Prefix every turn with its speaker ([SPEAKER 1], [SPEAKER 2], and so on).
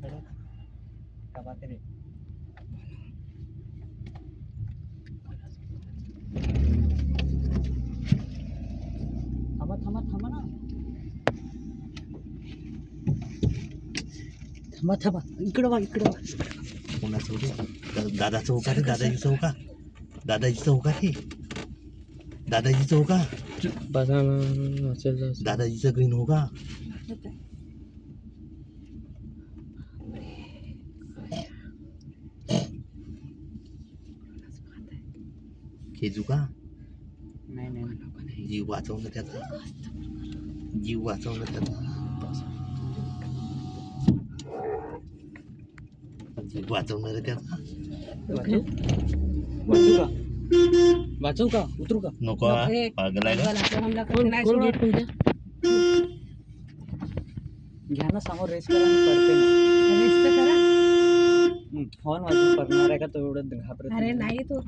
[SPEAKER 1] का बात रे. थांबा थांबा थांबा ना. थांबा थांबा. इकडं बघ इकडं बघ.
[SPEAKER 2] कोणाचं होतं? दादा चौका रे, दादाजी चौका. दादाजी चौका रे, दादाजी चौका. दादाजीचं ग्रीन हो का? खेजू का?
[SPEAKER 1] नाही नाही.
[SPEAKER 2] जीव वाचवणं त्याचा, जीव वाचवणं त्याचा, जीव वाचवणार त्याचा.
[SPEAKER 1] वाचू वाचू का? वाचू का? उतरू का?
[SPEAKER 2] नको हा, पागल आहे का?
[SPEAKER 1] घ्या ना समोर रेस करा आणि पडते ना.
[SPEAKER 3] रेस्ट करा.
[SPEAKER 1] हॉर्न वाजून पडणार आहे का तो एवढं घाबरत
[SPEAKER 3] अरे
[SPEAKER 1] नाही.
[SPEAKER 3] नाही तो